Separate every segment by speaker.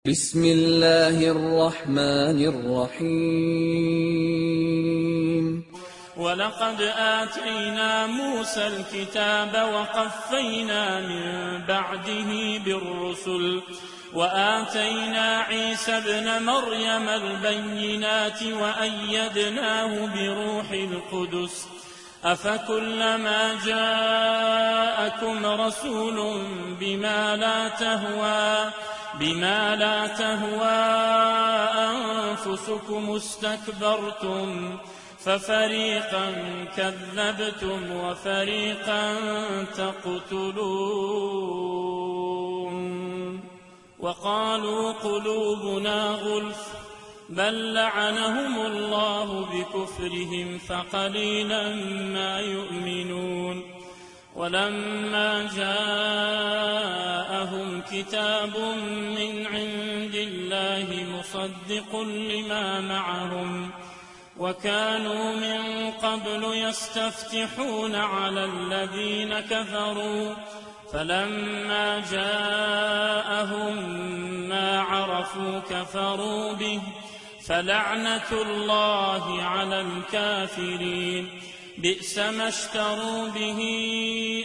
Speaker 1: بسم الله الرحمن الرحيم
Speaker 2: ولقد آتينا موسى الكتاب وقفينا من بعده بالرسل وآتينا عيسى ابن مريم البينات وأيدناه بروح القدس أفكلما جاءكم رسول بما لا تهوى أنفسكم استكبرتم ففريقا كذبتم وفريقا تقتلون وقالوا قلوبنا غلف بل لعنهم الله بكفرهم فقليلا ما يؤمنون ولما جاءهم كتاب من عند الله مصدق لما معهم وكانوا من قبل يستفتحون على الذين كفروا فلما جاءهم ما عرفوا كفروا به فلعنة الله على الكافرين بئس ما اشتروا به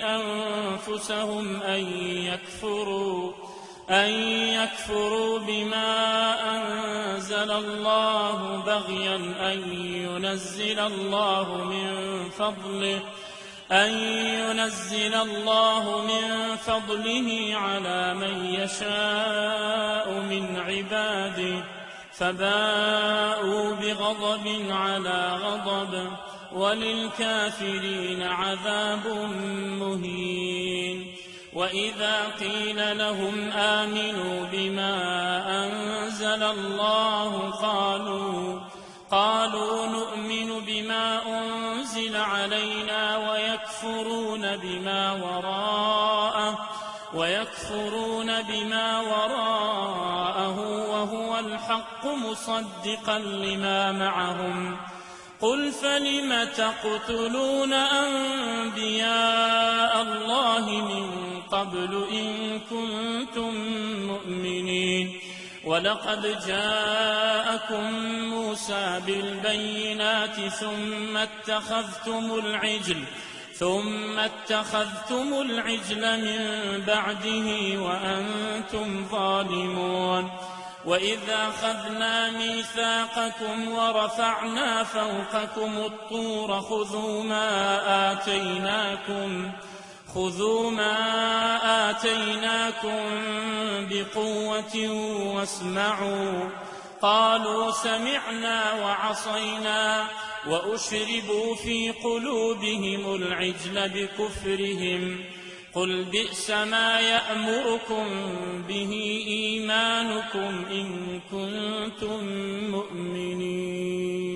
Speaker 2: أنفسهم أن يكفروا بما أنزل الله بغيا أن ينزل الله من فضله على من يشاء من عباده فباءوا بغضب على غضب وللكافرين عذاب مهين وإذا قيل لهم آمنوا بما أنزل الله قالوا نؤمن بما أنزل علينا ويكفرون بما وراءه وهو الحق مصدقا لما معهم قل فلم تقتلون أنبياء الله من قبل إن كنتم مؤمنين ولقد جاءكم موسى بالبينات ثم اتخذتم العجل من بعده وأنتم ظالمون وإذا أخذنا ميثاقكم ورفعنا فوقكم الطور خذوا ما آتيناكم بقوة واسمعوا قالوا سمعنا وعصينا وأشربوا في قلوبهم العجل بكفرهم قل بئس ما يأمركم به إيمانكم إن كنتم مؤمنين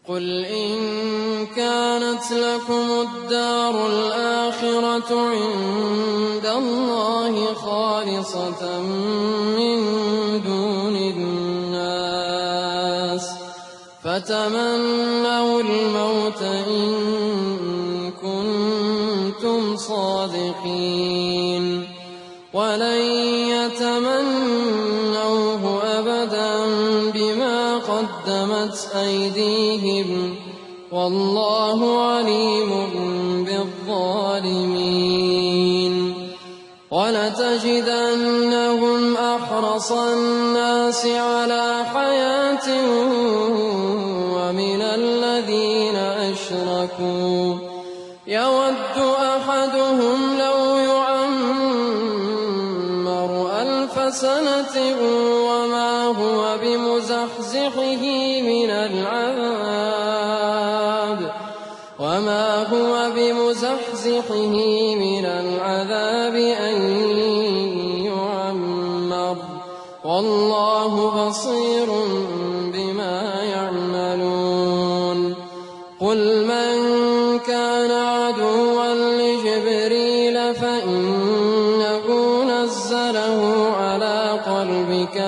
Speaker 3: قل إن كانت لكم الدار الآخرة عند الله خالصة من دون الناس فتمنوا الموت إن كنتم صادقين ولن يتمنوه أبدا بما قدمت أيديهم والله عليم بالظالمين ولتجدنهم أحرص الناس على حياة ومن الذين أشركوا يود أحدهم لو يعمر 1000 سنة وما هو بمزحزحه من العذاب أن يعمر والله بصير بما يعملون قل من كان عدوا لجبريل فإنه نزله على قلبك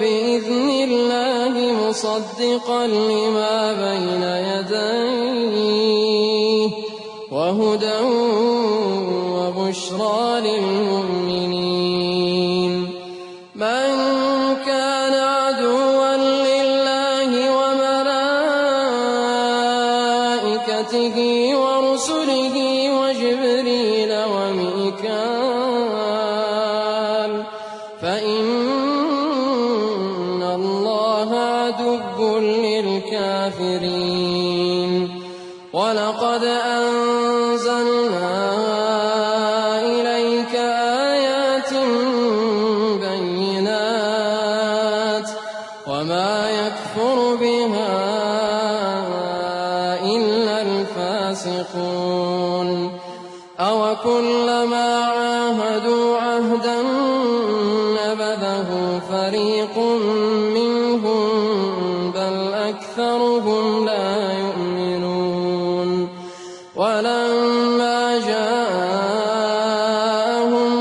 Speaker 3: بإذن الله مصدقا لما بين يديه وهدى وبشرى للمؤمنين من كان عدوا لله وملائكته ورسله وجبريل وميكال فإن الله عدو للكافرين ولقد أنزلنا إليك آيات بينات وما يكفر بها إلا الفاسقون أوكلما عاهدوا عهدا نبذه فريق منهم بل أكثرهم لا يؤمنون ولما جاءهم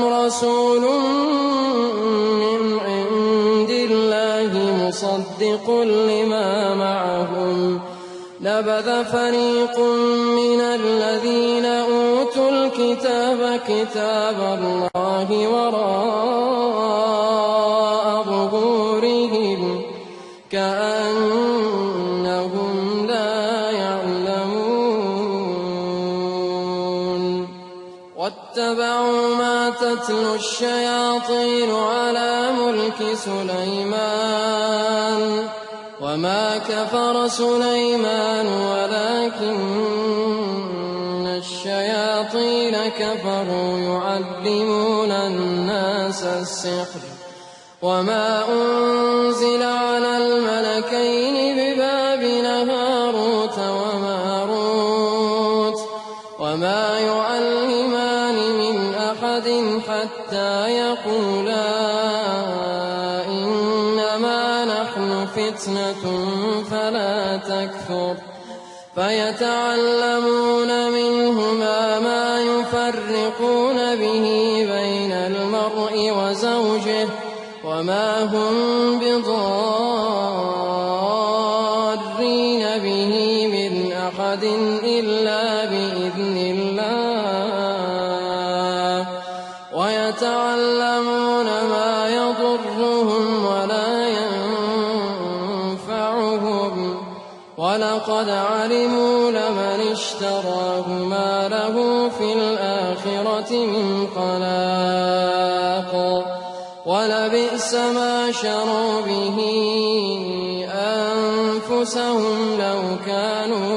Speaker 3: رسول من عند الله مصدق لما معهم نبذ فريق من الذين أوتوا الكتاب كتاب الله وراء ظهورهم كأنهم لا يعلمون واتبعوا ما تتلو الشياطين على ملك سليمان وما كفر سليمان ولكن الشياطين كفروا يعلمون الناس السحر وما أنزل على الملكين ببابل هاروت وماروت وما يعلمان من أحد حتى يقولا إنما نحن فتنة فلا تكفر فيتعلمون منهما ما يفرقون به بين المرء وزوجه وما هم بضارين به من أحد إلا بإذن الله ويتعلمون ما يضرهم ولا ينفعهم ولقد علموا لمن اشتراه ما له في الآخرة من خلاق ولبئس ما شروا به أنفسهم لو كانوا